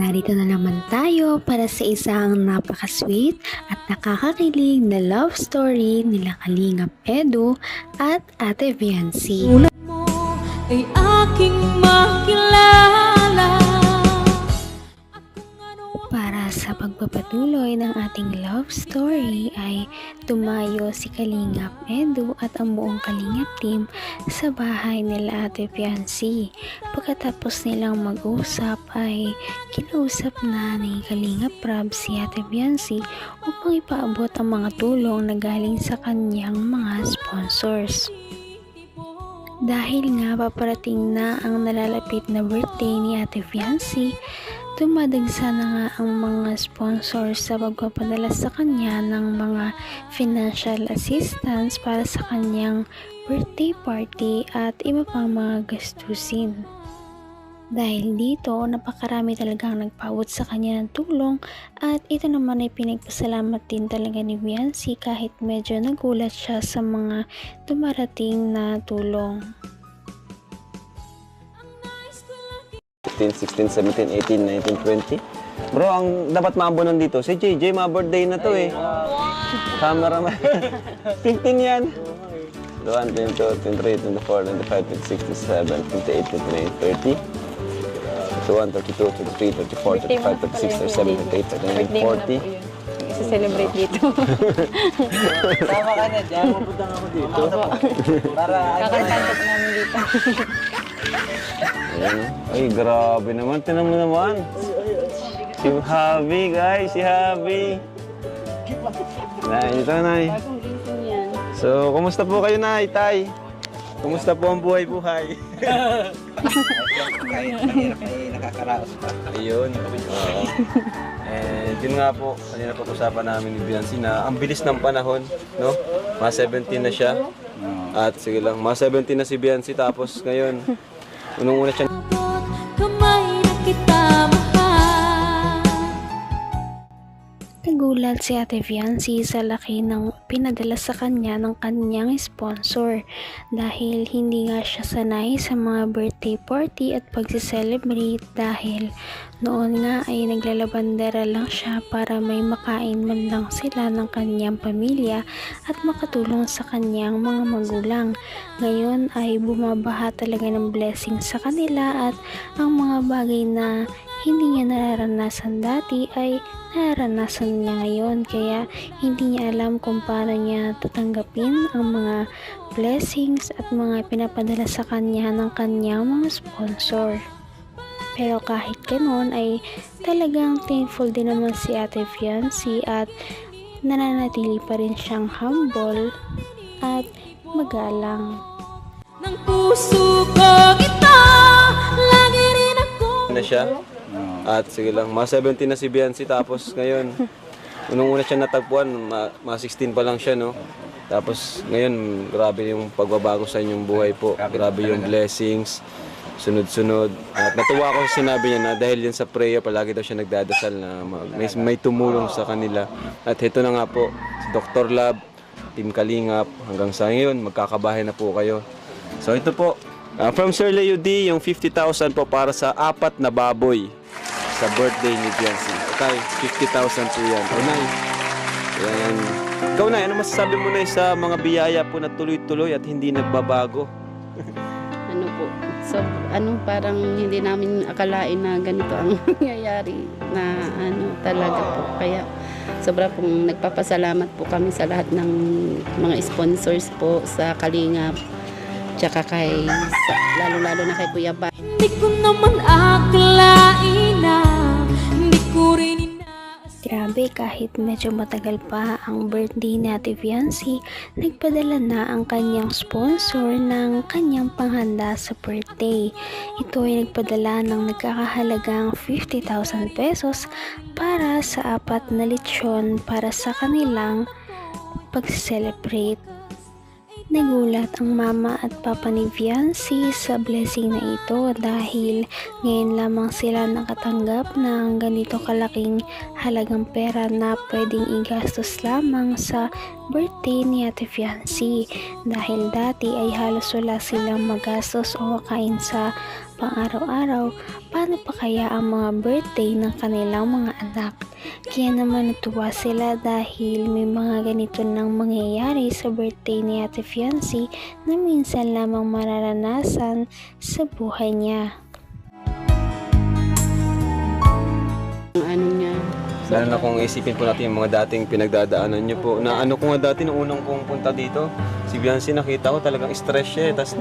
Narito na naman tayo para sa isang napaka-sweet at nakakakilig na love story nila Kalingap Edu at Ate Viancy. Ulat mo ay aking makilala. Para sa pagpapatuloy ng ating love story ay tumayo si Kalingap Edu at ang buong Kalingap team sa bahay nila Ate Viancy. Pagkatapos nilang mag-usap ay kinausap na ni Kalingap Rab si Ate Viancy upang ipaabot ang mga tulong na galing sa kanyang mga sponsors. Dahil nga paparating na ang nalalapit na birthday ni Ate Viancy, dumadagsa na nga ang mga sponsors sa pagpapadala sa kanya ng mga financial assistance para sa kanyang birthday party at iba pang mga gastusin. Dahil dito, napakarami talagang nagpaabot sa kanya ng tulong at ito naman ay pinagpasalamat din talaga ni Viancy kahit medyo nagulat siya sa mga dumarating na tulong. 15, 16, 17, 18, 19, 20. Bro, ang dapat maabonan dito, si JJ, ma-birthday na to eh. Cameraman. 15 yan. 1, 22, 23, 24, 25, 26, 27, 28, 29, 30. 31, 32, 33, 34, 35, 36, 37, 38, 39, 40. Celebrate dito. Sama ka na dyan. Mapunta ako dito. Para Kakakantot namin dito. Ayan. Ay, grabe naman. Tinan mo naman. Si Javi, guys. Si Javi. Nay, ito, Nay. Bagong gising yan. So, kumusta po kayo, Nay, Tay? Kumusta po ang buhay-buhay? kahit mahirap ay nakakaraos pa. Ayun. Oo. And yun nga po, kanina pag-usapan namin ni Viancy na ang bilis ng panahon, no? Mga 17 na siya. At sige lang, mga 17 na si Viancy tapos ngayon, unang-una siya. Kamay na kita mahal. Nagulat si Ate Viancy sa laki ng pinadala sa kanya ng kanyang sponsor dahil hindi nga siya sanay sa mga birthday party at pagse-celebrate dahil noon nga ay naglalabandera lang siya para may makain man lang sila ng kanyang pamilya at makatulong sa kanyang mga magulang. Ngayon ay bumabaha talaga ng blessing sa kanila at ang mga bagay na hindi niya nararanasan dati ay nararanasan niya ngayon kaya hindi niya alam kung paano niya tatanggapin ang mga blessings at mga pinapadala sa kanya ng kanyang mga sponsor. Pero kahit ganoon ay talagang thankful din naman si Ate Viancy at nananatili pa rin siyang humble at magalang. Ng puso ko ito, lagi rin ako. Na siya. At sige lang, mga 17 na si Viancy tapos ngayon, unang-una siya natagpuan, mga 16 pa lang siya, no? Tapos ngayon, grabe yung pagbabago sa inyong buhay po. Grabe yung blessings, sunod-sunod. At natuwa ako sa sinabi niya na dahil yan sa prayer, palagi daw siya nagdadasal na may tumulong sa kanila. At ito na nga po, si Dr. Lab, Team Kalingap, hanggang sa ngayon, magkakabahay na po kayo. So ito po, from Sir Leo D, yung 50,000 po para sa 4 na baboy sa birthday ni Viancy. Okay, 50,000 po yan. O, Nay. Ayan. Ikaw, Nay, ano masasabi mo, Nay, sa mga biyaya po na tuloy-tuloy at hindi nagbabago? Ano po, so, parang hindi namin akalain na ganito ang nangyayari na talaga po. Kaya sobra pong nagpapasalamat po kami sa lahat ng mga sponsors po sa Kalingap. Tsaka lalo-lalo na kay Kuya Ba. Hindi ko naman akalain na hindi ko rin inaas. Grabe, kahit medyo matagal pa ang birthday ni Ate Viancy, nagpadala na ang kanyang sponsor ng kanyang panghanda sa birthday. Ito ay nagpadala ng nagkakahalagang 50,000 pesos para sa 4 na lechon para sa kanilang pag-celebrate. Nagulat ang mama at papa ni Viancy sa blessing na ito dahil ngayon lamang sila nakatanggap ng ganito kalaking halagang pera na pwedeng igastos lamang sa birthday ni Ate Viancy dahil dati ay halos wala silang magastos o makain sa pang araw-araw, paano pa kaya ang mga birthday ng kanilang mga anak? Kaya naman natuwa sila dahil may mga ganito nang mangyayari sa birthday ni Ate Fiancé na minsan lamang mararanasan sa buhay niya. Ano niya, Lalo na kung isipin po natin yung mga dating pinagdadaanan niyo po. Na ano ko nga dati, nung unang kong punta dito, si Biancy nakita ko talagang stress siya. Tapos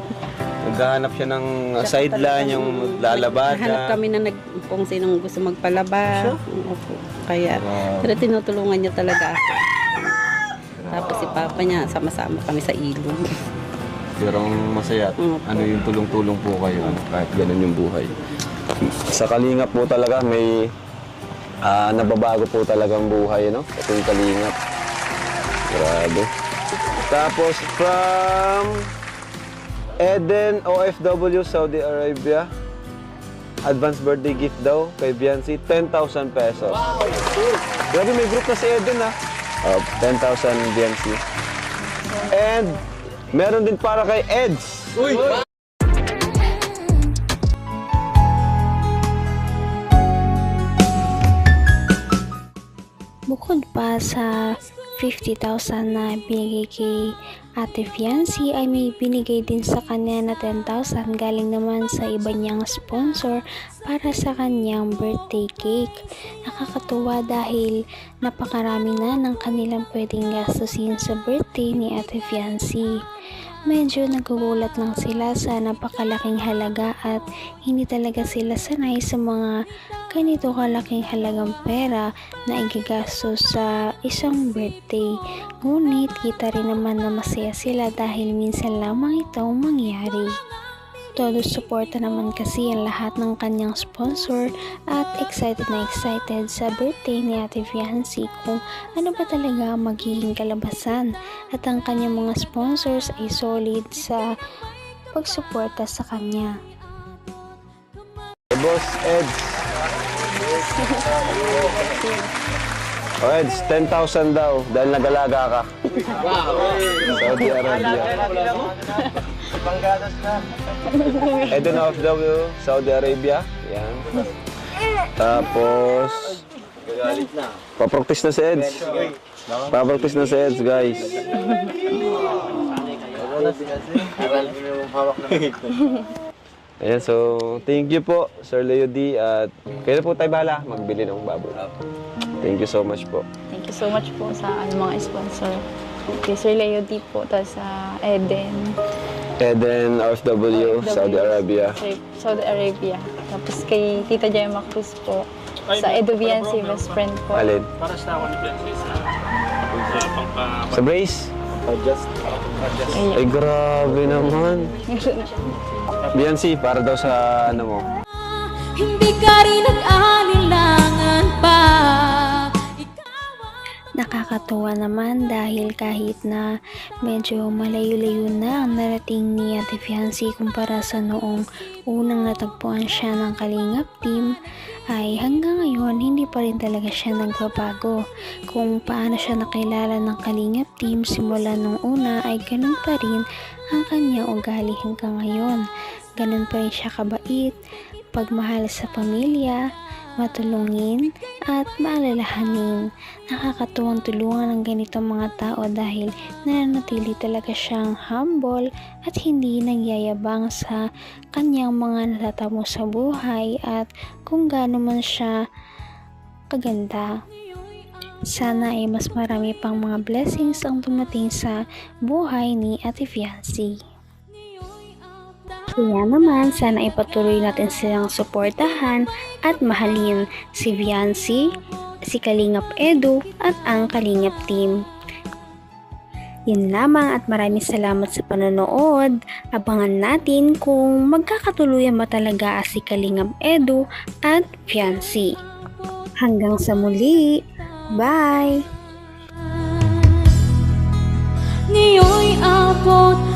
naghahanap siya ng sideline, yung lalabada. hanap kami na kung sinong gusto magpalaba. Opo. Kaya, pero tinutulungan niya talaga ako. Tapos si Papa niya, sama-sama kami sa ilog. Pero ang masaya, ano yung tulong-tulong po kayo, kahit ganun yung buhay. Sa Kalingap po talaga may nababago po talagang buhay, no? Ito yung Kalingap. Grabe. Tapos from Eden, OFW, Saudi Arabia. Advance birthday gift daw kay Biancy, 10,000 pesos. Wow! Grabe, may group na si Eden, ha? 10,000 Biancy. And meron din para kay Eds. Uy! Bukod pa sa 50,000 na binigay kay Ate Fiancé ay may binigay din sa kanya na 10,000 galing naman sa iba niyang sponsor para sa kanyang birthday cake. Nakakatuwa dahil napakarami na ng kanilang pwedeng gastusin sa birthday ni Ate Fiancé. Medyo nagugulat lang sila sa napakalaking halaga at hindi talaga sila sanay sa mga ganito kalaking halagang pera na igagastos sa isang birthday. Ngunit kita rin naman na masaya sila dahil minsan lamang ito mangyari. Todo suporta naman kasi ang lahat ng kanyang sponsor at excited na excited sa birthday ni Ate Fiancé kung ano ba talaga ang magiging kalabasan at ang kanyang mga sponsors ay solid sa pagsuporta sa kanya. Boss Eds. Eds, 10,000 daw dahil nagalaga ka. Wow! Saudi Arabia. Panggatas na. Eden OFW, Saudi Arabia. Yan. Tapos, papractice na si Eds. Papractice na si Eds, guys. Ayan, so, thank you po, Sir Leo D. At kayo po tayo bahala magbili ng baboy. Thank you so much po. Thank you so much po sa mga sponsor. Kay Sir Leo D po, tapos sa Eden. Eden OFW, Saudi Arabia. Saudi Arabia. Tapos kay Tita Gemma Cruz po. Sa Edu Biancy, best friend po. Alin? Para sa ako ni Biancy sa Sa brace? Ay, grabe naman. Biancy, para daw sa ano mo. Hindi ka rin nag-alinlangan pa. Nakakatuwa naman dahil kahit na medyo malayo-layo na ang narating ni Ate Fiancé kumpara sa noong unang natagpuan siya ng Kalingap team, ay hanggang ngayon hindi pa rin talaga siya nagbabago. Kung paano siya nakilala ng Kalingap team simula nung una ay ganun pa rin ang kanyang ugali hanggang ngayon. Ganun pa rin siya kabait, pagmahal sa pamilya, matulungin at maalalahanin. Nakakatuwang tulungan ng ganitong mga tao dahil nananatili talaga siyang humble at hindi nagyayabang sa kanyang mga natatamo sa buhay at kung gaano man siya kaganda. Sana ay mas marami pang mga blessings ang dumating sa buhay ni Ate Fiancé. Kaya naman, sana ipatuloy natin silang suportahan at mahalin si Fiancé, si Kalingap Edu at ang Kalingap team. Yun lamang at maraming salamat sa panonood. Abangan natin kung magkakatuluyan ba talaga si Kalingap Edu at Fiancé. Hanggang sa muli. Bye! Ngayon'y abot